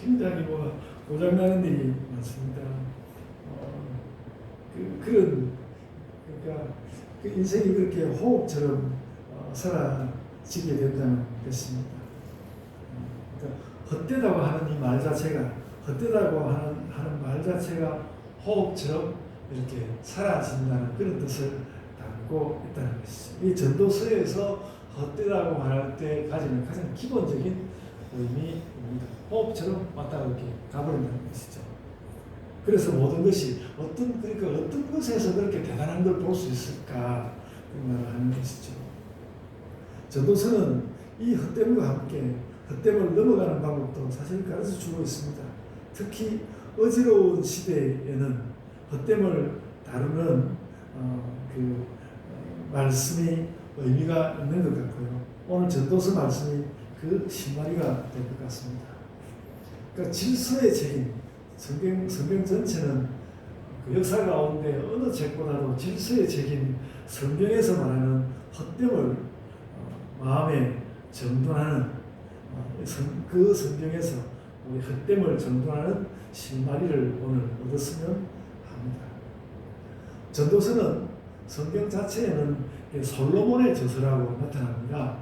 굉장히 고장나는 일이 많습니다. 그런 그러니까 그 인생이 그렇게 호흡처럼 사라지게 된다는 것입니다. 그러니까 헛되다고 하는 이 말 자체가 헛되다고 하는 말 자체가 호흡처럼 이렇게 사라진다는 그런 뜻을 담고 있다는 것이죠. 이 전도서에서 헛되다고 할 때 가지는 가장 기본적인 의미입니다. 호흡처럼 왔다가 이렇게 가버린다는 것이죠. 그래서 모든 것이 그러니까 어떤 것에서 그렇게 대단한 걸 볼 수 있을까 그런 말을 하는 것이죠. 전도서는 이 헛됨과 함께 헛됨을 넘어가는 방법도 사실 가르쳐 주고 있습니다. 특히 어지러운 시대에는 헛됨을 다루는 말씀이 의미가 있는 것 같고요. 오늘 전도서 말씀이 그 실마리가 될 것 같습니다. 그러니까 질서의 책임, 성경 전체는 그 역사 가운데 어느 책보다도 질서의 책임, 성경에서 말하는 헛됨을 마음에 정돈하는 그 성경에서 우리 헛됨을 정돈하는 실마리를 오늘 얻었으면 합니다. 전도서는 성경 자체에는 솔로몬의 저서라고 나타납니다.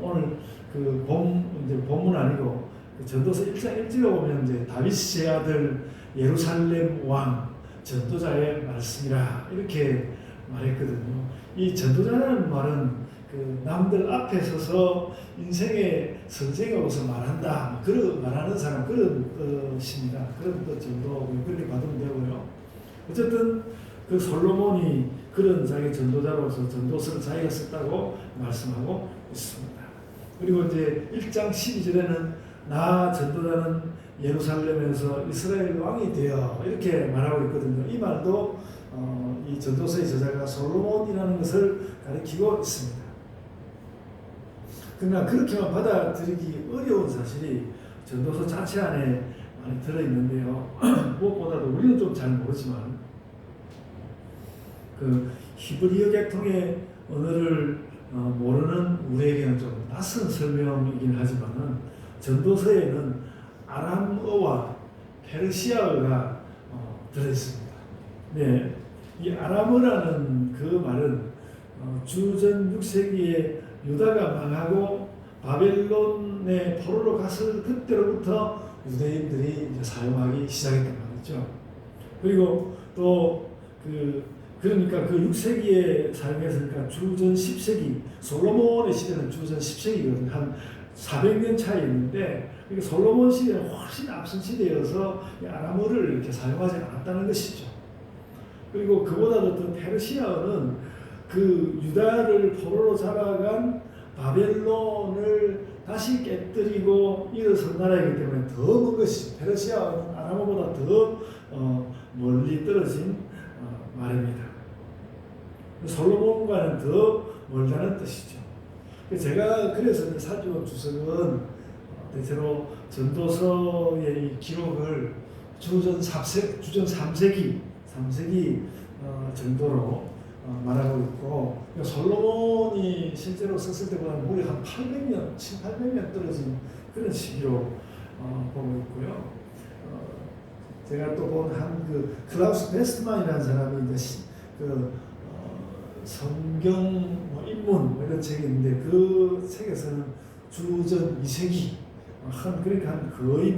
오늘 그 본문 아니고 그 전도서 1장 1절에 보면 이제 다윗의 아들 예루살렘 왕 전도자의 말씀이라 이렇게 말했거든요. 이 전도자라는 말은 그 남들 앞에 서서 인생의 선생으로서 말한다, 그런 말하는 사람 그런 뜻입니다. 그런 뜻 정도 그렇게 받으면 되고요. 어쨌든 그 솔로몬이 그런 자기 전도자로서 전도서를 자기가 썼다고 말씀하고 있습니다. 그리고 이제 1장 12절에는 나 전도자는 예루살렘에서 이스라엘 왕이 되어 이렇게 말하고 있거든요. 이 말도 이 전도서의 저자가 솔로몬이라는 것을 가리키고 있습니다. 그러나 그렇게만 받아들이기 어려운 사실이 전도서 자체 안에 많이 들어있는데요. 무엇보다도 우리는 좀 잘 모르지만 그 히브리어 계통의 언어를 모르는 우리에게는 좀 낯선 설명이긴 하지만은 전도서에는 아람어와 페르시아어가 들어있습니다. 네, 이 아람어라는 그 말은 주전 6세기에 유다가 망하고 바벨론의 포로로 갔을 그때로부터 유대인들이 이제 사용하기 시작했단 말이죠. 그리고 또 그러니까 그 6세기에 사용했으니까 주전 10세기, 솔로몬의 시대는 주전 10세기거든요. 한 400년 차이 있는데, 솔로몬 시대는 훨씬 앞선 시대여서 아람어를 이렇게 사용하지 않았다는 것이죠. 그리고 그보다도 더 페르시아어는 그 유다를 포로로 잡아간 바벨론을 다시 깨뜨리고 일어선 나라이기 때문에 더 먼 것이죠. 페르시아어는 아람어보다 더 멀리 떨어진 말입니다. 솔로몬과는 더 멀다는 뜻이죠. 제가 그래서 살펴본 주석은 대체로 전도서의 이 기록을 주전 3세기 정도로 말하고 있고, 솔로몬이 실제로 썼을 때보다 무려 한 800년, 700~800년 떨어진 그런 시기로 보고 있고요. 제가 또 본 그 클라우스 베스트만이라는 사람이 이제 성경 인문 이런 책이 있는데 그 책에서는 주전 2세기 그러니까 거의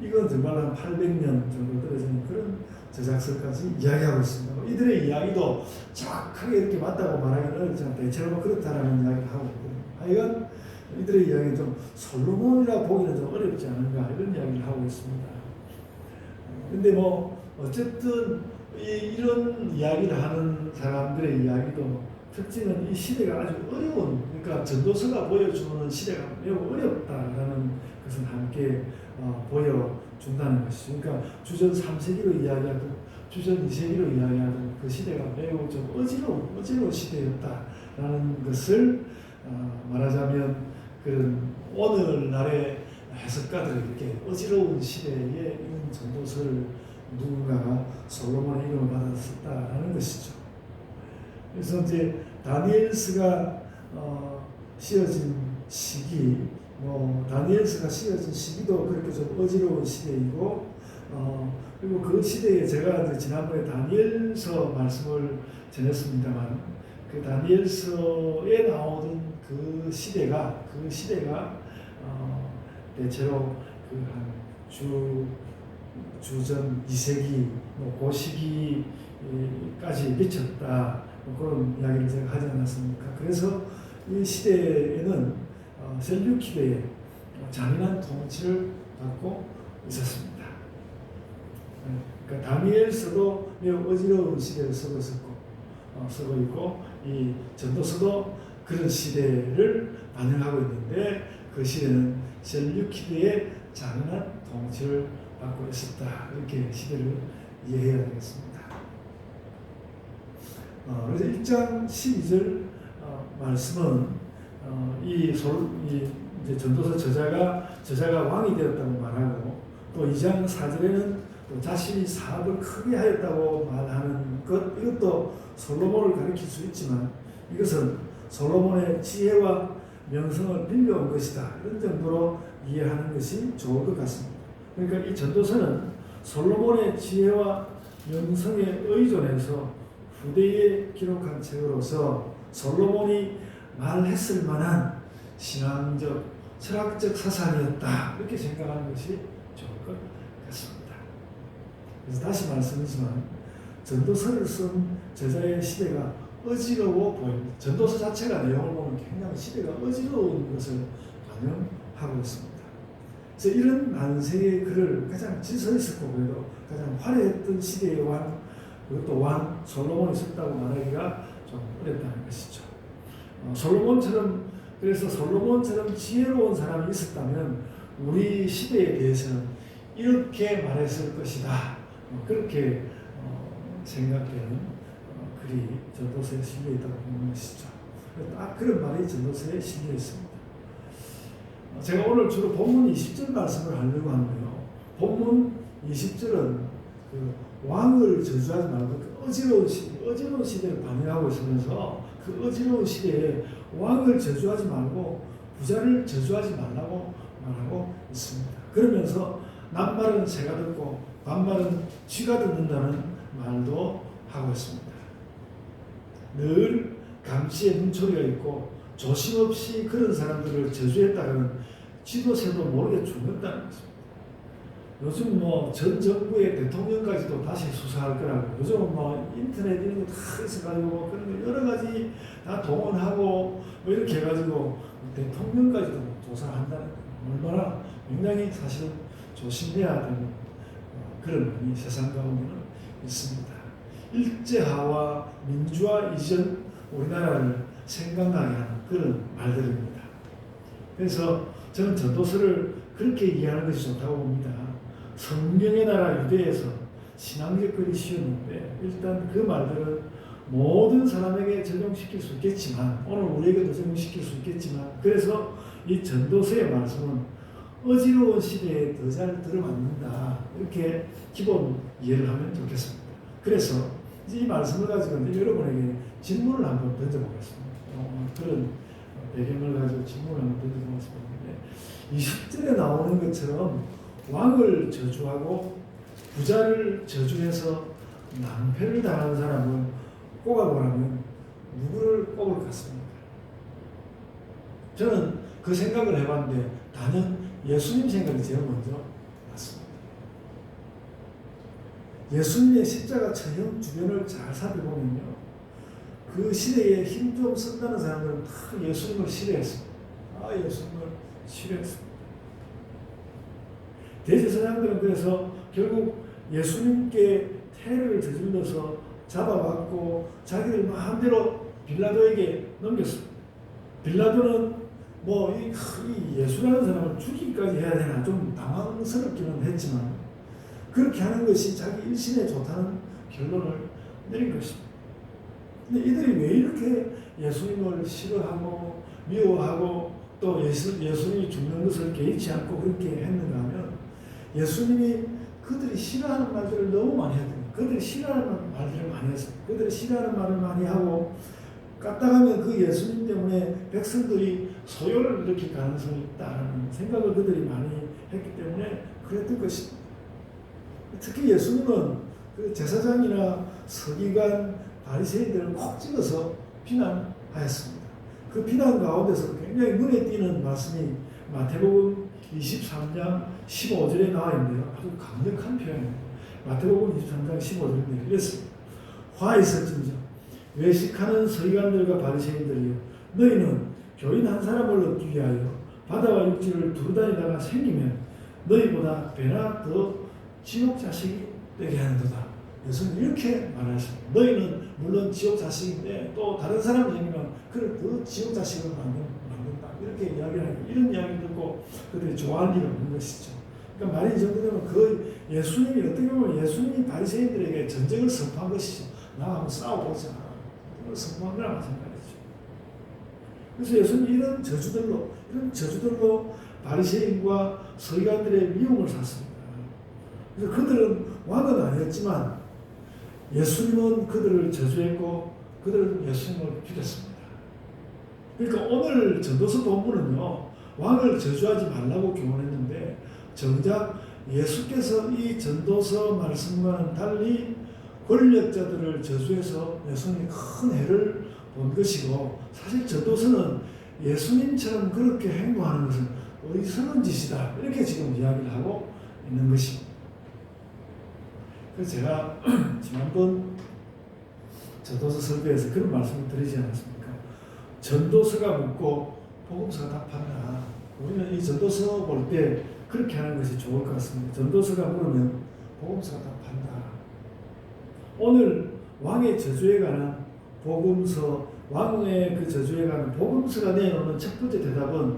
이건 정말 한 800년 정도 떨어지는 그런 저작서까지 이야기하고 있습니다. 이들의 이야기도 정확하게 이렇게 맞다고 말하기는 어렵지만 대체로 그렇다라는 이야기를 하고 있거든요. 하여간 이들의 이야기는 좀 솔로몬이라 보기는 좀 어렵지 않은가 이런 이야기를 하고 있습니다. 근데 어쨌든 이런 이야기를 하는 사람들의 이야기도 특징은 이 시대가 아주 어려운, 그러니까 전도서가 보여주는 시대가 매우 어렵다라는 것을 함께 보여준다는 것이죠. 그러니까 주전 3세기로 이야기하든 주전 2세기로 이야기하든 그 시대가 매우 좀 어지러운 시대였다라는 것을 말하자면 그런 오늘날의 해석가들이 이렇게 어지러운 시대에 이런 전도서를 누군가가 솔로몬의 이름을 받았었다라는 것이죠. 그래서 이제 다니엘서가 씌어진 시기, 다니엘서가 쓰여진 시기도 그렇게 좀 어지러운 시대이고, 그리고 그 시대에 제가 이제 지난번에 다니엘서 말씀을 전했습니다만, 그 다니엘서에 나오던 그 시대가 대체로 그 한 주전 2세기 그 시기까지 미쳤다, 그런 이야기를 제가 하지 않았습니까? 그래서 이 시대에는 셀류키드의 잔인한 통치를 받고 있었습니다. 그러니까 다니엘서도 매우 어지러운 시대를 쓰고 있고, 이 전도서도 그런 시대를 반영하고 있는데, 그 시대는 셀류키드의 잔인한 통치를 받고 있었다, 이렇게 시대를 이해해야 되겠습니다. 그래서 1장 12절 말씀은 이제 전도서 저자가 왕이 되었다고 말하고, 또 2장 4절에는 또 자신이 사업을 크게 하였다고 말하는 것, 이것도 솔로몬을 가리킬 수 있지만 이것은 솔로몬의 지혜와 명성을 빌려온 것이다, 이런 정도로 이해하는 것이 좋을 것 같습니다. 그러니까 이 전도서는 솔로몬의 지혜와 명성에 의존해서 후대에 기록한 책으로서 솔로몬이 말했을 만한 신앙적, 철학적 사상이었다, 이렇게 생각하는 것이 좋을 것 같습니다. 그래서 다시 말씀드리지만 전도서를 쓴 저자의 시대가 어지러워 보입니다. 전도서 자체가 내용을 보면 굉장히 시대가 어지러운 것을 반영하고 있습니다. 그래서 이런 난세의 글을 가장 질서 있었고 그래도 가장 화려했던 시대의 왕, 그것도 왕 솔로몬이 썼다고 말하기가 좀 어렵다는 것이죠. 그래서 솔로몬처럼 지혜로운 사람이 있었다면 우리 시대에 대해서는 이렇게 말했을 것이다, 그렇게 생각되는 글이 전도서에 실려 있다고 보는 것이죠. 딱 그런 말이 전도서에 실려 있습니다. 제가 오늘 주로 본문 20절 말씀을 하려고 하는데요, 본문 20절은 그 왕을 저주하지 말고 그 어지러운 시대를 반영하고 있으면서 그 어지러운 시대에 왕을 저주하지 말고 부자를 저주하지 말라고 말하고 있습니다. 그러면서 남말은 새가 듣고 반말은 쥐가 듣는다는 말도 하고 있습니다. 늘 감시의 눈초리가 있고 조심 없이 그런 사람들을 저주했다가는 쥐도 새도 모르게 죽는다는 것입니다. 요즘 전 정부의 대통령까지도 다시 수사할 거라고, 요즘은 인터넷 이런 거 다 있어가지고 그런 거 여러 가지 다 동원하고 이렇게 해가지고 대통령까지도 조사한다는 거, 얼마나 굉장히 사실은 조심해야 되는 그런 면이 세상 가운데는 있습니다. 일제화와 민주화 이전 우리나라를 생각나게 하는 그런 말들입니다. 그래서 저는 전도서를 그렇게 이해하는 것이 좋다고 봅니다. 성경의 나라 유대에서 신앙적 글이 쉬웠는데, 일단 그 말들은 모든 사람에게 적용시킬 수 있겠지만, 오늘 우리에게도 적용시킬 수 있겠지만, 그래서 이 전도서의 말씀은 어지러운 시대에 더 잘 들어맞는다, 이렇게 기본 이해를 하면 좋겠습니다. 그래서 이 말씀을 가지고 여러분에게 질문을 한번 던져보겠습니다. 그런 배경을 가지고 질문을 한번 던져보겠습니다. 20절에 나오는 것처럼 왕을 저주하고 부자를 저주해서 낭패를 당하는 사람을 꼽아보라면 누구를 꼽을 것 같습니까? 저는 그 생각을 해봤는데 나는 예수님 생각이 제일 먼저 났습니다. 예수님의 십자가 처형 주변을 잘 살펴보면요, 그 시대에 힘 좀 쓴다는 사람들은 다 예수님을 싫어했습니다. 예수님을 싫어했습니다. 대제사장들은 그래서 결국 예수님께 테러를 저질러서 잡아갖고 자기들 마음대로 빌라도에게 넘겼습니다. 빌라도는 이 예수라는 사람을 죽이기까지 해야 되나 좀 당황스럽기는 했지만 그렇게 하는 것이 자기 일신에 좋다는 결론을 내린 것입니다. 근데 이들이 왜 이렇게 예수님을 싫어하고 미워하고 또 예수님이 죽는 것을 개의치 않고 그렇게 했는가 하면, 예수님이 그들이 싫어하는 말들을 너무 많이 했거든요. 그들이 싫어하는 말들을 많이 했어요. 그들이 싫어하는 말을 많이 하고, 까딱하면 그 예수님 때문에 백성들이 소요를 일으킬 가능성이 있다는 생각을 그들이 많이 했기 때문에 그랬던 것입니다. 특히 예수님은 그 제사장이나 서기관, 바리새인들을 콕 찍어서 비난하였습니다. 그 비난 가운데서 굉장히 눈에 띄는 말씀이 마태복음 23장 15절에 나와 있는데요. 아주 강력한 표현입니다. 마태복음 23장 15절인데 이랬습니다. 화 있을진저 외식하는 서기관들과 바리새인들이여 너희는 교인 한 사람을 얻기 위하여 바다와 육지를 두루다니다가 생기면 너희보다 배나 더 지옥 자식이 되게 하는도다. 예수님 이렇게 말하십니다. 너희는 물론 지옥 자식인데 또 다른 사람이 생기면 그를 더 지옥 자식을 만든다. 이렇게 이야기를 하고 이런 이야기 듣고 그들이 좋아할 일이 없는 것이죠. 그러니까 말이 이 정도 되면 그 예수님이 어떻게 보면 예수님이 바리새인들에게 전쟁을 선포한 것이죠. 나와 한번 싸워보자. 이걸 선포한 거랑 마찬가지죠. 그래서 예수님이 이런 저주들로 바리새인과 서기관들의 미움을 샀습니다. 그래서 그들은 왕은 아니었지만 예수님은 그들을 저주했고 그들은 예수님을 죽였습니다. 그러니까 오늘 전도서 본문은요, 왕을 저주하지 말라고 교훈했는데 정작 예수께서 이 전도서 말씀과는 달리 권력자들을 저주해서 예수님이 큰 해를 본 것이고, 사실 전도서는 예수님처럼 그렇게 행동하는 것은 어리석은 짓이다, 이렇게 지금 이야기를 하고 있는 것입니다. 그래서 제가 지난번 전도서 설교에서 그런 말씀을 드리지 않았습니까? 전도서가 묻고 복음서가 답한다. 우리는 이 전도서 볼 때 그렇게 하는 것이 좋을 것 같습니다. 전도서가 물으면 복음서가 답한다. 오늘 왕의 저주에 관한 복음서, 왕의 그 저주에 관한 복음서가 내놓는 첫 번째 대답은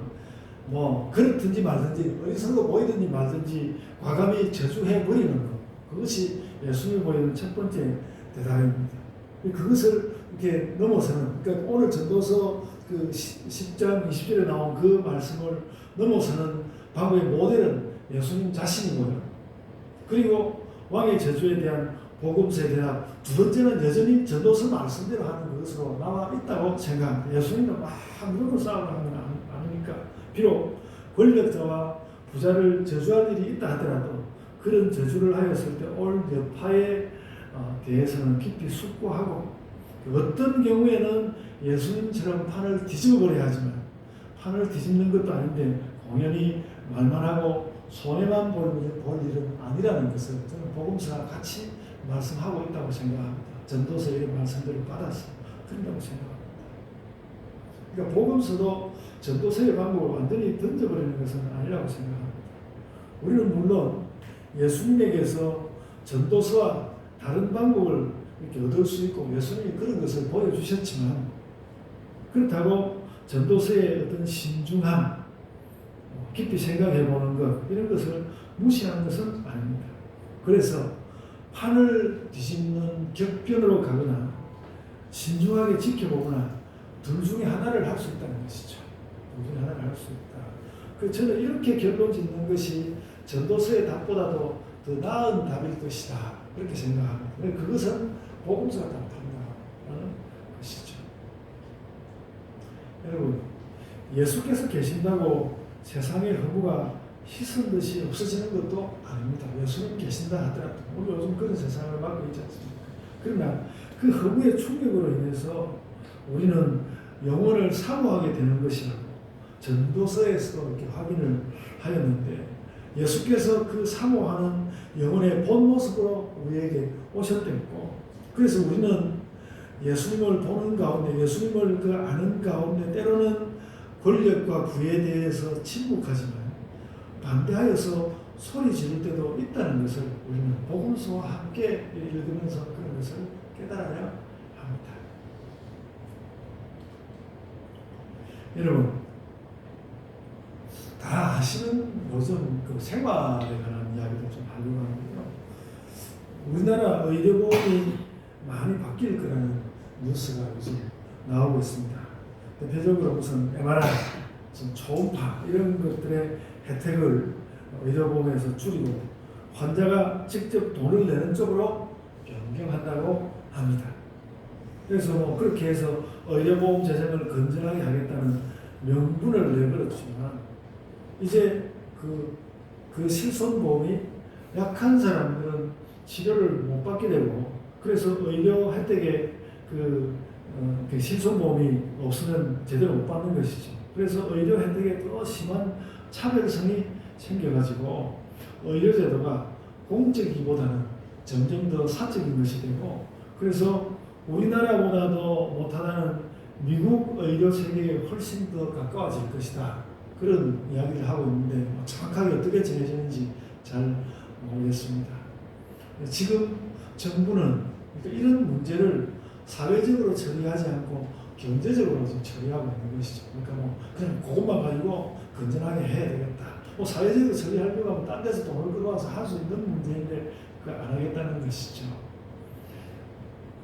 뭐 그렇든지 말든지 어디선가 보이든지 말든지 과감히 저주해 버리는 것, 그것이 예수님이 보이는 첫 번째 대답입니다. 그것을 이렇게 넘어서는, 그러니까 오늘 전도서 그 10장 20절에 나온 그 말씀을 넘어서는 방법의 모델은 예수님 자신이고요. 그리고 왕의 저주에 대한 복음서에 대한 두 번째는 여전히 전도서 말씀대로 하는 것으로 나와 있다고 생각합니다. 예수님은 막 무조건 싸우는 건 아니니까. 비록 권력자와 부자를 저주할 일이 있다 하더라도 그런 저주를 하였을 때 올 여파에 대해서는 깊이 숙고하고, 어떤 경우에는 예수님처럼 판을 뒤집어버려야 하지만 판을 뒤집는 것도 아닌데 공연히 말만 하고 손해만 볼 일은 아니라는 것을 저는 복음서와 같이 말씀하고 있다고 생각합니다. 전도서의 말씀들을 받아서 그런다고 생각합니다. 그러니까 복음서도 전도서의 방법을 완전히 던져버리는 것은 아니라고 생각합니다. 우리는 물론 예수님에게서 전도서와 다른 방법을 이렇게 얻을 수 있고 예수님이 그런 것을 보여주셨지만, 그렇다고 전도서의 어떤 신중함, 깊이 생각해보는 것, 이런 것을 무시하는 것은 아닙니다. 그래서 판을 뒤집는 격변으로 가거나 신중하게 지켜보거나 둘 중에 하나를 할 수 있다는 것이죠. 둘 중에 하나를 할 수 있다. 그래서 저는 이렇게 결론 짓는 것이 전도서의 답보다도 더 나은 답일 것이다, 그렇게 생각합니다. 그것은 복음서가 답한다는 것이죠. 여러분, 예수께서 계신다고 세상의 허무가 희선 듯이 없어지는 것도 아닙니다. 예수님 계신다 하더라도 우리 요즘 그런 세상을 맞고 있지 않습니까? 그러나 그 허무의 충격으로 인해서 우리는 영혼을 사모하게 되는 것이라고 전도서에서도 이렇게 확인을 하였는데, 예수께서 그 사모하는 영혼의 본 모습으로 우리에게 오셨댔고, 그래서 우리는 예수님을 보는 가운데, 예수님을 그 아는 가운데 때로는 권력과 부에 대해서 침묵하지만 반대하여서 소리 지를 때도 있다는 것을 우리는 복음서와 함께 읽으면서 그런 것을 깨달아야 합니다. 여러분, 다 아시는 요즘 그 생활에 관한 이야기를 좀 하려고 하는데요. 우리나라 의료보험이 많이 바뀔 거라는 뉴스가 요즘 나오고 있습니다. 대표적으로 무슨 MRI, 무슨 초음파 이런 것들의 혜택을 의료보험에서 줄이고 환자가 직접 돈을 내는 쪽으로 변경한다고 합니다. 그래서 뭐 그렇게 해서 의료보험 재정을 건전하게 하겠다는 명분을 내버렸지만 이제 그 실손보험이 약한 사람들은 치료를 못 받게 되고 그래서 의료 혜택에 그 실손보험이 없으면 제대로 못 받는 것이죠. 그래서 의료 혜택에 더 심한 차별성이 생겨가지고 의료제도가 공적이보다는 점점 더 사적인 것이 되고 그래서 우리나라보다도 못하다는 미국 의료 체계에 훨씬 더 가까워질 것이다. 그런 이야기를 하고 있는데 정확하게 어떻게 정해지는지 잘 모르겠습니다. 지금 정부는 이런 문제를 사회적으로 처리하지 않고 경제적으로 지금 처리하고 있는 것이죠. 그러니까 뭐 그냥 그것만 가지고 건전하게 해야 되겠다. 뭐 사회적으로 처리하려고 하면 딴 데서 돈을 끌어와서 할 수 있는 문제인데 그걸 안 하겠다는 것이죠.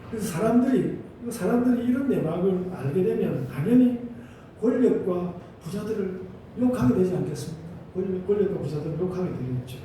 그래서 사람들이 이런 내막을 알게 되면 당연히 권력과 부자들을 욕하게 되지 않겠습니까? 권력과 부자들을 욕하게 되겠죠.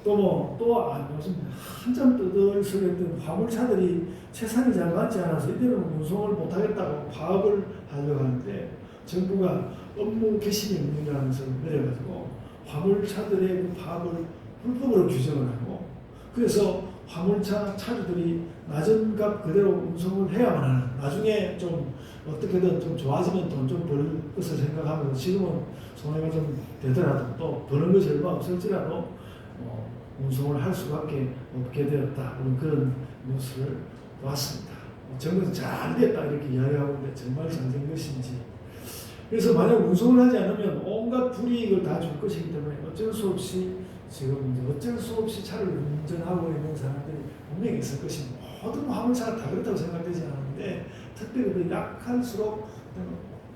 무슨 한참 떠들썩했던 화물차들이 채상이 잘 맞지 않아서 이대로는 운송을 못하겠다고 파업을 하려고 하는데 정부가 업무 개시 명령이라는 것을 내려가지고 화물차들의 그 파업을 불법으로 규정을 하고 그래서 화물차 차주들이 낮은 값 그대로 운송을 해야만 하는 나중에 좀 어떻게든 좀 좋아지면 돈 좀 벌 것을 생각하면서 지금은 손해가 좀 되더라도 또 버는 것이 얼마 없을지라도 운송을 할 수밖에 없게 되었다. 그런 뉴스를 봤습니다. 정부에서 잘 됐다 이렇게 이야기하고 있는데 정말 잘 된 것인지. 그래서 만약 운송을 하지 않으면 온갖 불이익을 다 줄 것이기 때문에 어쩔 수 없이 차를 운전하고 있는 사람들이 분명히 있을 것입니다. 모든 화물차가 다 그렇다고 생각되지 않는데 특별히 그 약할수록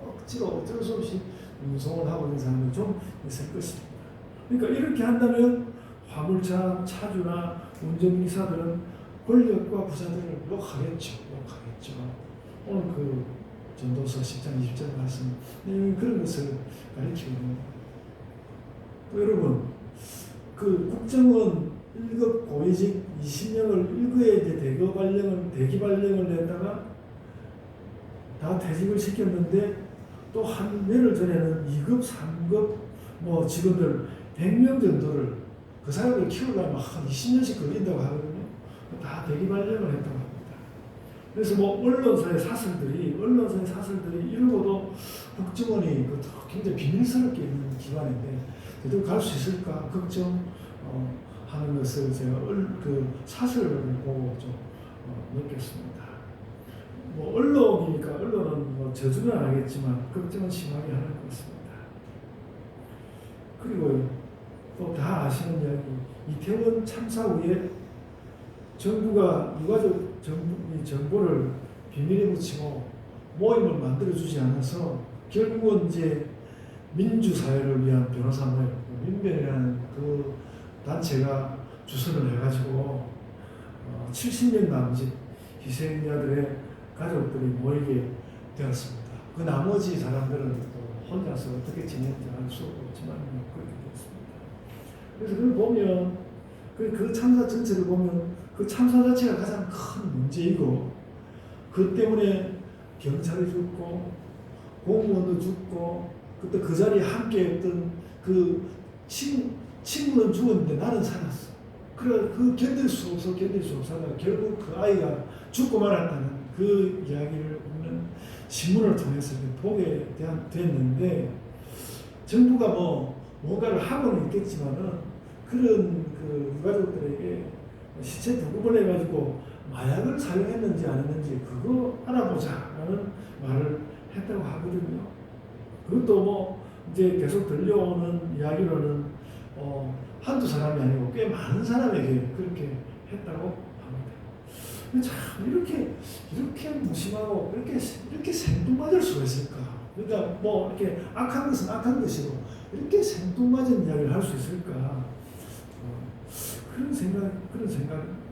억지로 어쩔 수 없이 운송을 하고 있는 사람들이 좀 있을 것입니다. 그러니까 이렇게 한다면 화물차 차주나 운전기사들은 권력과 부자들을 욕하겠죠. 오늘 그 전도서 10장 20절 말씀 그런 것을 가르치고 있는 또 여러분 그 국정원 1급 고위직 20명을 1급에 이제 대기 발령을 냈다가 다 퇴직을 시켰는데 또 한 며칠 전에는 2급, 3급 뭐 직원들 100명 정도를 그 사람들 키우려면 한 20년씩 걸린다고 하거든요. 다 대기 발령을 했다고 합니다. 그래서 뭐 언론사의 사설들이 이러고도 국정원이 굉장히 비밀스럽게 있는 기관인데 제대로 갈 수 있을까 걱정하는 것을 제가 그 사설을 보고 좀 느꼈습니다. 뭐 언론이니까 언론은 뭐 저주는 안 하겠지만 걱정은 심하게 하는 것 같습니다. 그리고 또 다 아시는 이야기 이태원 참사 후에 정부가 유가족 정보를 비밀에 붙이고 모임을 만들어주지 않아서 결국은 이제 민주사회를 위한 변호사 모임 민변이라는 그 단체가 주선을 해가지고 70명 남짓 희생자들의 가족들이 모이게 되었습니다. 그 나머지 사람들은 또 혼자서 어떻게 지냈는지 알 수 없지만 그렇게 됐습니다. 그래서 그걸 보면 그 참사 전체를 보면 그 참사 자체가 가장 큰 문제이고 그 때문에 경찰이 죽고 공무원도 죽고 그때 그 자리에 함께했던 그 친구는 죽었는데 나는 살았어. 그래 그 견딜 수 없어서 결국 그 아이가 죽고 말았다는 그 이야기를 우리는 신문을 통해서 보게 됐는데 정부가 뭔가를 하고는 있겠지만은 그런 그 유가족들에게 시체 부검을 해가지고 마약을 사용했는지 안 했는지 그거 알아보자라는 말을 했다고 하거든요. 그것도 이제 계속 들려오는 이야기로는 한두 사람이 아니고 꽤 많은 사람에게 그렇게 했다고 합니다. 참 이렇게 무심하고 이렇게 생뚱맞을 수가 있을까? 그러니까 이렇게 악한 것은 악한 것이고 이렇게 생뚱맞은 이야기를 할 수 있을까? 그런 생각입니다.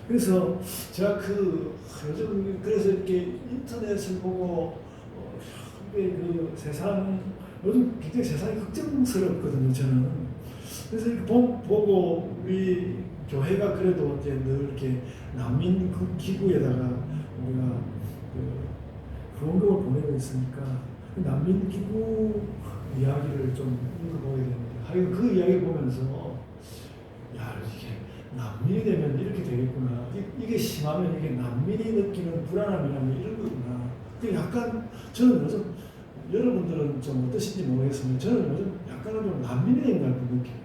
그래서 제가 요즘 그래서 이렇게 인터넷을 보고 그 세상 요즘 굉장히 세상이 걱정스럽거든요. 저는 그래서 이렇게 보고 우리 교회가 그래도 이제 늘 이렇게 난민 기구에다가 우리가 후원금을 보내고 있으니까 난민기구 이야기를 좀 읽어보게 되는데, 하여간 그 이야기를 보면서, 야, 이게 난민이 되면 이렇게 되겠구나. 이게 심하면 이게 난민이 느끼는 불안함이라면 이런 거구나. 그 약간, 저는 요즘, 여러분들은 좀 어떠신지 모르겠으면, 저는 요즘 약간은 좀 난민이 된 것 같은 느낌이에요.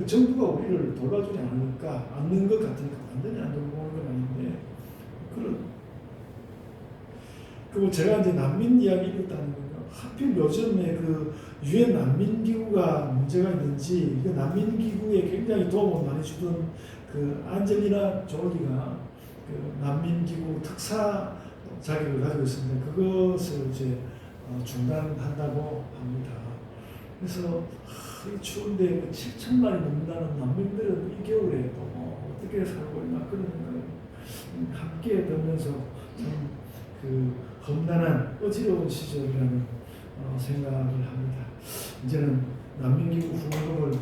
정부가 우리를 돌봐주지 않는 것 같으니까 완전히 안 돌보는 건 아닌데, 그리고 제가 이제 난민 이야기 읽었다는 거예요. 하필 요즘에 그 유엔 난민기구가 문제가 있는지, 그 난민기구에 굉장히 도움을 많이 주던 그 안젤리나 졸리가 그 난민기구 특사 자격을 가지고 있습니다. 그것을 이제 중단한다고 합니다. 그래서 이 추운데 7천만이 넘는다는 난민들은 이 겨울에 또 어떻게 살고 있나 그런 생각을 함께 들면서 참 그 험난한 어지러운 시절이라는 생각을 합니다. 이제는 난민기구 후원금을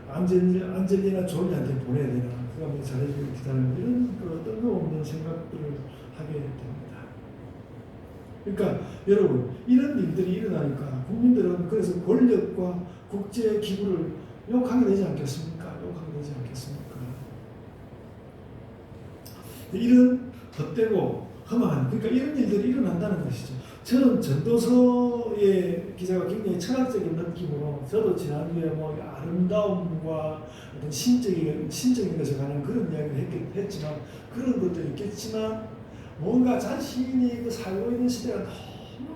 안젤리나 졸리한테 보내야 되나, 그가 뭐 잘해주길 기다리는 이런 그 뜬금없는 생각들을 하게 됩니다. 그러니까 여러분, 이런 일들이 일어나니까 국민들은 그래서 권력과 국제기구를 욕하게 되지 않겠습니까? 욕하게 되지 않겠습니까? 이런 헛되고 험한, 그러니까 이런 일들이 일어난다는 것이죠. 저는 전도서의 기자가 굉장히 철학적인 느낌으로, 저도 지난주에 뭐 아름다움과 어떤 신적인 것에 관한 그런 이야기를 했지만, 그런 것도 있겠지만, 뭔가 자신이 그 살고 있는 시대가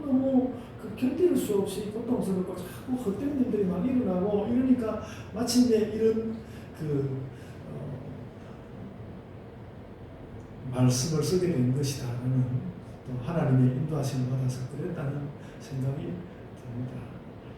너무너무 그 견딜 수 없이 고통스럽고 자꾸 헛된 일들이 막 일어나고 이러니까 마침내 이런 말씀을 쓰게 된 것이다 라는, 또 하나님의 인도하심을 받아서 그랬다는 생각이 듭니다.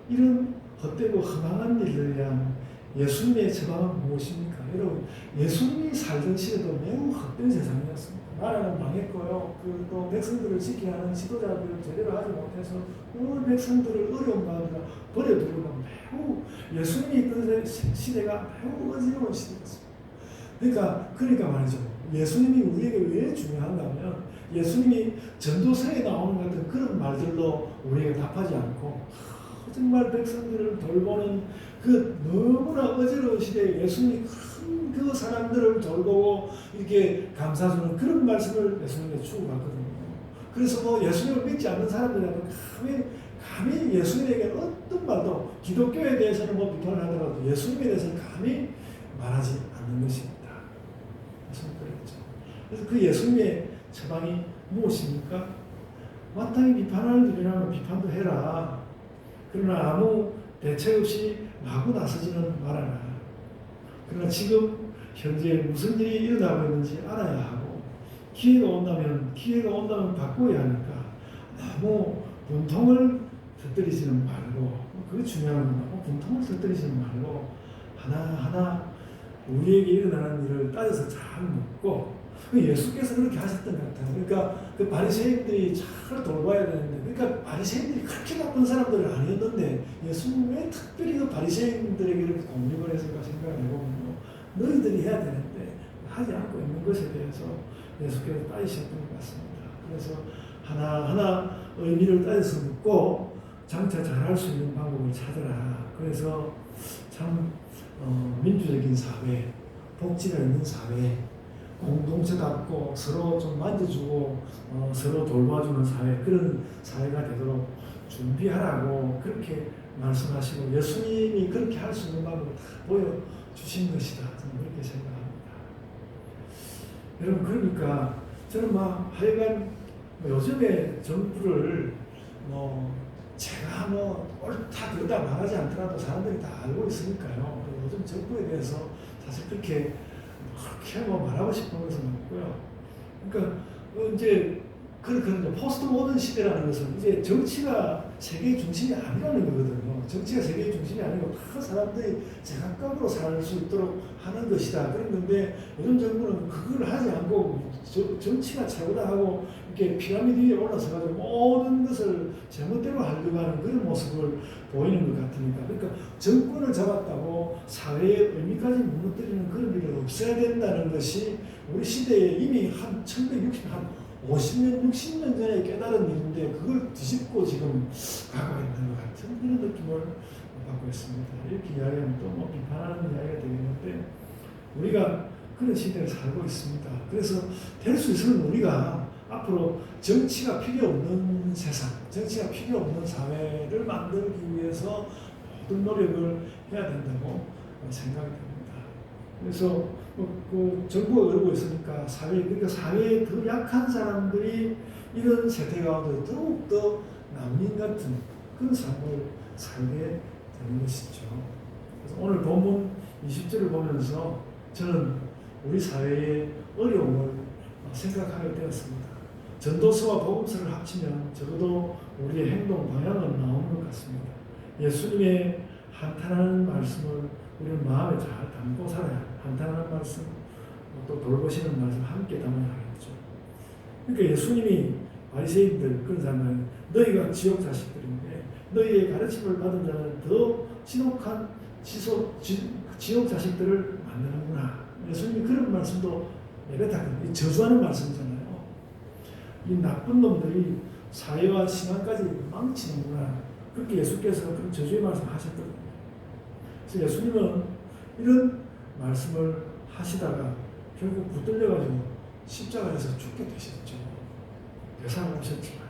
이런 헛되고 허망한 일들에 대한 예수님의 처방은 무엇입니까? 여러분, 예수님이 살던 시대도 매우 헛된 세상이었습니다. 나라는 망했고요. 또 백성들을 지켜야 하는 지도자들을 제대로 하지 못해서 온 백성들을 어려운 마음으로 버려두고 매우, 예수님이 있던 시대가 매우 어지러운 시대였습니다. 그러니까 말이죠. 예수님이 우리에게 왜 중요한가 하면, 예수님이 전도서에 나오는 같은 그런 말들로 우리에게 답하지 않고, 정말 백성들을 돌보는 그 너무나 어지러운 시대에 예수님이 큰 그 사람들을 돌보고 이렇게 감사주는 그런 말씀을 예수님께 주고 갔거든요. 그래서 뭐 예수님을 믿지 않는 사람들은 감히 예수님에게 어떤 말도, 기독교에 대해서는 뭐 비판을 하더라도 예수님에 대해서는 감히 말하지 않는 것입니다. 그래서 그 예수님의 처방이 무엇입니까? 마땅히 비판할 일이라면 비판도 해라. 그러나 아무 대책 없이 마구 나서지는 말아라. 그러나 지금 현재 무슨 일이 일어나고 있는지 알아야 하고, 기회가 온다면 바꿔야 하니까 너무 분통을 터뜨리지는 말고, 그게 중요한 겁니다. 분통을 터뜨리지는 말고 하나하나 우리에게 일어나는 일을 따져서 잘 묻고, 예수께서 그렇게 하셨던 것 같아요. 그러니까 그 바리새인들이 잘 돌봐야 되는데, 그러니까 바리새인들이 그렇게 나쁜 사람들은 아니었는데 예수님 왜 특별히 그 바리새인들에게 이렇게 공격을 했을까 생각을 해보면요, 너희들이 해야 되는데 하지 않고 있는 것에 대해서 예수께서 따지셨던 것 같습니다. 그래서 하나하나 의미를 따져서 묻고 장차 잘할 수 있는 방법을 찾아라. 그래서 참 민주적인 사회, 복지가 있는 사회, 공동체답고 서로 좀 만져주고 서로 돌봐주는 사회, 그런 사회가 되도록 준비하라고 그렇게 말씀하시고, 예수님이 그렇게 할 수 있는 방법을 보여주신 것이다. 저는 그렇게 생각합니다. 여러분, 그러니까 저는 하여간 요즘에 정부를 제가 옳다 그러다 말하지 않더라도 사람들이 다 알고 있으니까요. 요즘 정부에 대해서 사실 그렇게 말하고 싶은 것은 없고요. 그러니까 이제 그렇게 포스트 모던 시대라는 것은 이제 정치가 세계의 중심이 아니라는 거거든요. 정치가 세계의 중심이 아니고 다 사람들이 제각각으로 살 수 있도록 하는 것이다. 그랬는데 요즘 정부는 그걸 하지 않고 정치가 최고다 하고 이렇게 피라미드 위에 올라서가지고 모든 것을 제멋대로 하려고 하는 그런 모습을 보이는 것 같으니까, 그러니까 정권을 잡았다고 사회의 의미까지 무너뜨리는 그런 일이 없어야 된다는 것이 우리 시대에 이미 한 1960, 한 50년, 60년 전에 깨달은 일인데 그걸 뒤집고 지금 가고 있는 것 같은 그런 느낌을 받고 있습니다. 이렇게 이야기하면 또 뭐 비판하는 이야기가 되겠는데 우리가 그런 시대를 살고 있습니다. 그래서 될 수 있으면 우리가 앞으로 정치가 필요 없는 세상, 정치가 필요 없는 사회를 만들기 위해서 모든 노력을 해야 된다고 생각이 됩니다. 그래서 그 정부가 그러고 있으니까 그러니까 사회에 더 약한 사람들이 이런 세태 가운데 더욱더 난민 같은 그런 삶을 살게 되는 것이죠. 그래서 오늘 본문 20절을 보면서 저는 우리 사회의 어려움을 생각하게 되었습니다. 전도서와 복음서를 합치면 적어도 우리의 행동 방향은 나오는 것 같습니다. 예수님의 한탄하는 말씀을 우리는 마음에 잘 담고 살아야 한탄하는 말씀, 또 돌보시는 말씀 함께 담아야 하겠죠. 그러니까 예수님이 바리새인들 그런 사람은 너희가 지옥 자식들인데 너희의 가르침을 받은 자는 더 지독한 지옥 자식들을 만드는구나. 예수님이 그런 말씀도 내뱉었거든요. 저주하는 말씀이잖아요. 이 나쁜 놈들이 사회와 신앙까지 망치는구나. 그렇게 예수께서 그런 저주의 말씀 하셨거든요. 그래서 예수님은 이런 말씀을 하시다가 결국 붙들려가지고 십자가에서 죽게 되셨죠. 대상을 하셨지만.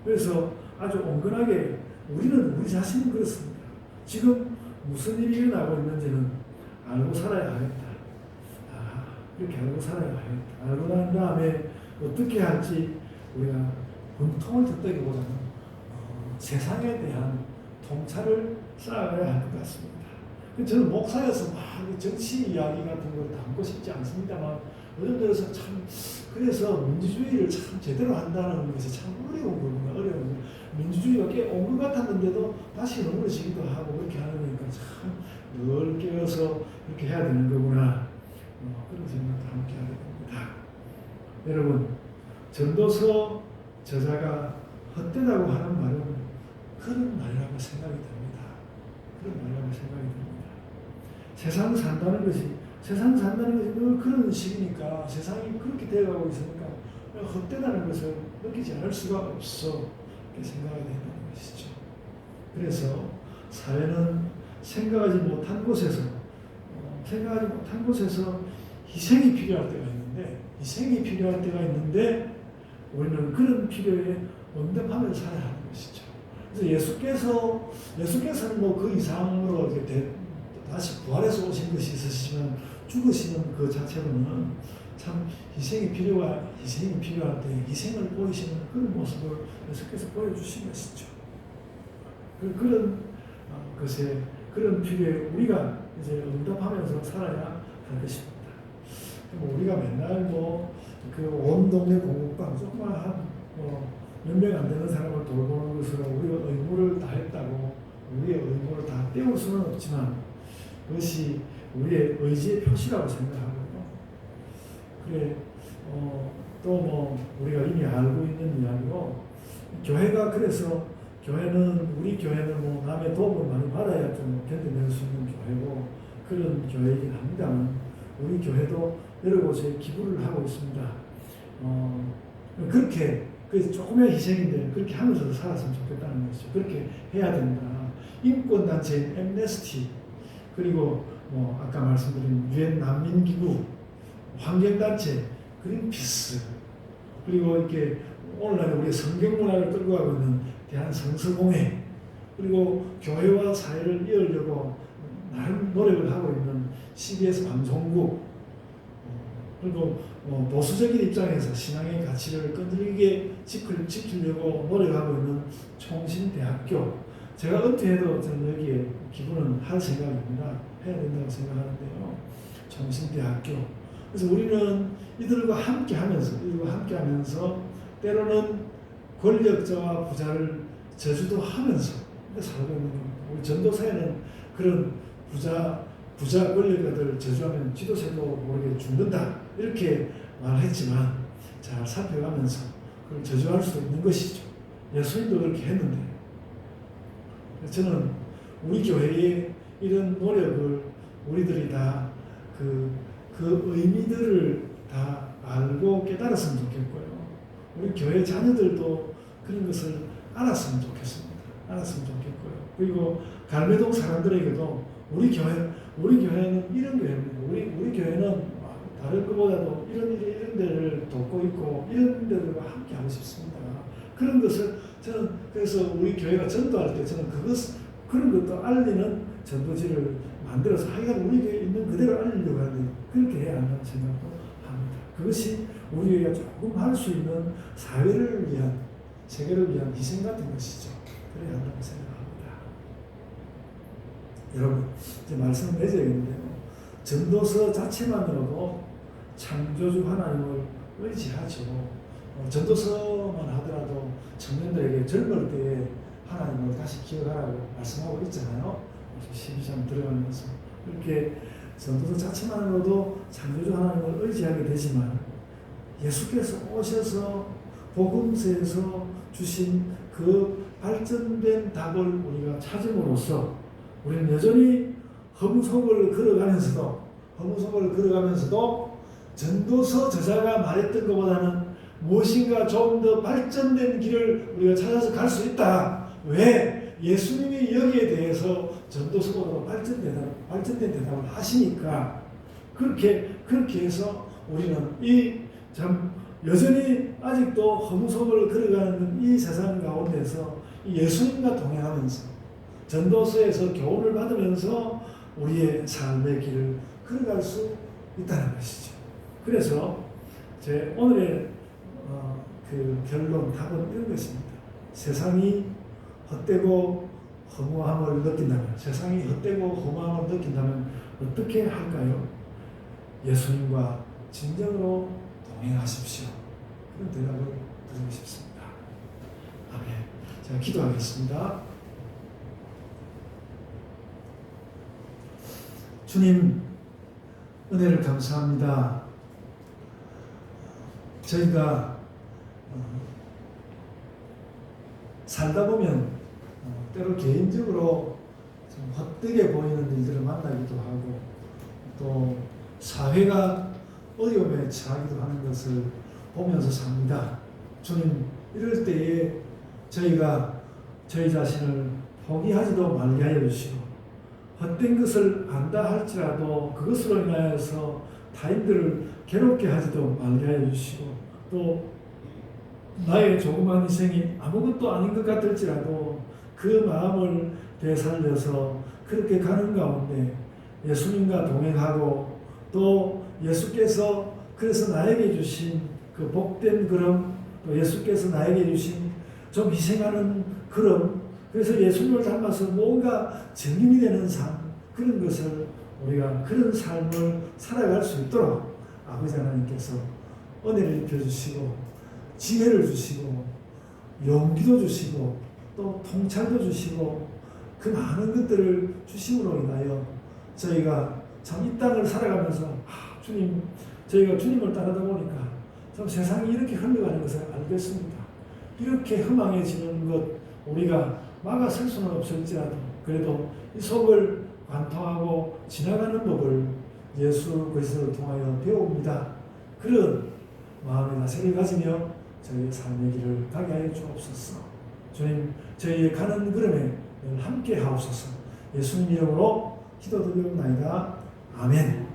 그래서 아주 온건하게 우리 자신은 그렇습니다. 지금 무슨 일이 일어나고 있는지는 알고 살아야 하겠다. 이렇게 알고 살아야 하겠다. 알고 난 다음에 어떻게 할지 우리가 분통을 듣다기보다는 세상에 대한 통찰을 쌓아가야 할 것 같습니다. 저는 목사여서 막 정치 이야기 같은 걸 담고 싶지 않습니다만 요즘 들어서 참 그래서 민주주의를 참 제대로 한다는 것이 참 어려운 거구나. 어려운 거. 민주주의가 꽤 온 것 같았는데도 다시 넘어지기도 하고 그렇게 하니까 참 늘 깨어서 이렇게 해야 되는 거구나. 그런 생각도 함께 하게 됩니다. 여러분, 전도서 저자가 헛되다고 하는 말은 그런 말이라고 생각이 됩니다. 그런 말이라고 생각이 됩니다. 세상 산다는 것이 늘 그런 식이니까 세상이 그렇게 되어가고 있으니까 헛되다는 것을 느끼지 않을 수가 없어. 이렇게 생각이 된다는 것이죠. 그래서 사회는 생각하지 못한 곳에서 희생이 필요할 때가 있는데 우리는 그런 필요에 응답하며 살아야 하는 것이죠. 그래서 예수께서는 뭐 그 이상으로 다시 부활해서 오신 것이 있으시지만 죽으시는 그 자체로는 참 희생이 필요할 때 희생을 보이시는 그런 모습을 예수께서 보여주신 것이죠. 그런 필요에 우리가 이제 응답하면서 살아야 할 것입니다. 우리가 맨날 온 동네 공부방 정말 몇 명 안 되는 사람을 돌보는 것으로 우리가 의무를 다했다고 우리의 의무를 다 떼올 수는 없지만 그것이 우리의 의지의 표시라고 생각하거든요. 그래 또 우리가 이미 알고 있는 이야기로 교회가 그래서 우리 교회는 남의 도움을 많이 받아야 좀 견뎌낼 수 있는 교회고 그런 교회이긴 합니다만 우리 교회도 여러 곳에 기부를 하고 있습니다. 그렇게 조금의 희생인데 그렇게 하면서 살았으면 좋겠다는 것이죠. 그렇게 해야 된다. 인권단체인 엠네스티 그리고 아까 말씀드린 유엔 난민기구 환경단체 그린피스 그리고 이렇게 오늘날 우리 성경문화를 끌고 가고 있는 대한성서공회 그리고 교회와 사회를 이으려고 나름 노력을 하고 있는 CBS 방송국 그리고 보수적인 입장에서 신앙의 가치를 끈질기게 지키려고 노력하고 있는 총신대학교 제가 은퇴해도 저는 여기에 기부는 할 생각입니다. 해야 된다고 생각하는데요. 총신대학교 그래서 우리는 이들과 함께 하면서 때로는 권력자와 부자를 저주도 하면서 살고 있는 겁니다. 우리 전도사에는 그런 부자 권력자들을 저주하면 지도자도 모르게 죽는다 이렇게 말했지만 잘 살펴가면서 그걸 저주할 수 있는 것이죠. 예수님도 그렇게 했는데 저는 우리 교회의 이런 노력을 우리들이 다 그 의미들을 다 알고 깨달았으면 좋겠고요. 우리 교회 자녀들도 그런 것을 알았으면 좋겠습니다. 알았으면 좋겠고요. 그리고 갈매동 사람들에게도 우리 교회는 이런 교회입니다. 우리 교회는 다른 것보다도 이런 데를 돕고 있고 이런 데들과 함께 하고 싶습니다. 그런 것을 저는 그래서 우리 교회가 전도할 때 저는 그런 것도 알리는 전도지를 만들어서 하여간 우리 교회에 있는 그대로 알리려고 하는데 그렇게 해야 한다는 생각도 합니다. 그것이 우리 교회가 조금 할 수 있는 사회를 위한 세계를 위한 희생 같은 것이죠. 그래야 한다고 생각합니다. 여러분 이제 말씀을 맺어야겠는데요. 전도서 자체만으로도 창조주 하나님을 의지하죠. 전도서만 하더라도 청년들에게 젊을 때에 하나님을 다시 기억하라고 말씀하고 있잖아요. 12장 들어가면서 이렇게 전도서 자체만으로도 창조주 하나님을 의지하게 되지만 예수께서 오셔서 복음서에서 주신 그 발전된 답을 우리가 찾음으로써 우리는 여전히 허무 속을 걸어가면서도 전도서 저자가 말했던 것보다는 무엇인가 좀 더 발전된 길을 우리가 찾아서 갈 수 있다. 왜? 예수님이 여기에 대해서 전도서보다 발전된 대답을 하시니까 그렇게 해서 우리는 여전히 아직도 허무 속을 걸어가는 이 세상 가운데서 예수님과 동행하면서 전도서에서 교훈을 받으면서 우리의 삶의 길을 걸어갈 수 있다는 것이죠. 그래서 제 오늘의 그 결론, 답은 이런 것입니다. 세상이 헛되고 허무함을 느낀다면 어떻게 할까요? 예수님과 진정으로 동행하십시오. 그런 대답을 드리고 싶습니다. 아멘. 제가 기도하겠습니다. 주님, 은혜를 감사합니다. 저희가 살다 보면 때로 개인적으로 좀 헛되게 보이는 일들을 만나기도 하고 또 사회가 어려움에 처하기도 하는 것을 보면서 삽니다. 주님, 이럴 때에 저희가 저희 자신을 포기하지도 말게 하여 주시고 헛된 것을 안다 할지라도 그것으로 인하여서 타인들을 괴롭게 하지도 말게 하여 주시고 또 나의 조그만 희생이 아무것도 아닌 것 같을지라도 그 마음을 되살려서 그렇게 가는 가운데 예수님과 동행하고 또 예수께서 그래서 나에게 주신 그 복된 걸음 또 예수께서 나에게 주신 좀 희생하는 걸음 그래서 예수님을 닮아서 뭔가 증인이 되는 삶 그런 것을 우리가 그런 삶을 살아갈 수 있도록 아버지 하나님께서 은혜를 입혀주시고 지혜를 주시고 용기도 주시고 또 통찰도 주시고 그 많은 것들을 주심으로 인하여 저희가 참 이 땅을 살아가면서 주님 저희가 주님을 따르다 보니까 참 세상이 이렇게 흘러가는 것을 알겠습니다. 이렇게 허망해지는 것 우리가 막아설 수는 없을지라도 그래도 이 속을 관통하고 지나가는 법을 예수 그리스도를 통하여 배웁니다. 그런 마음의 나세를 가지며 저희의 삶의 길을 가게 하여 주옵소서. 주님 저희의 가는 걸음에 늘 함께 하옵소서. 예수님 이름으로 기도드리옵나이다. 아멘.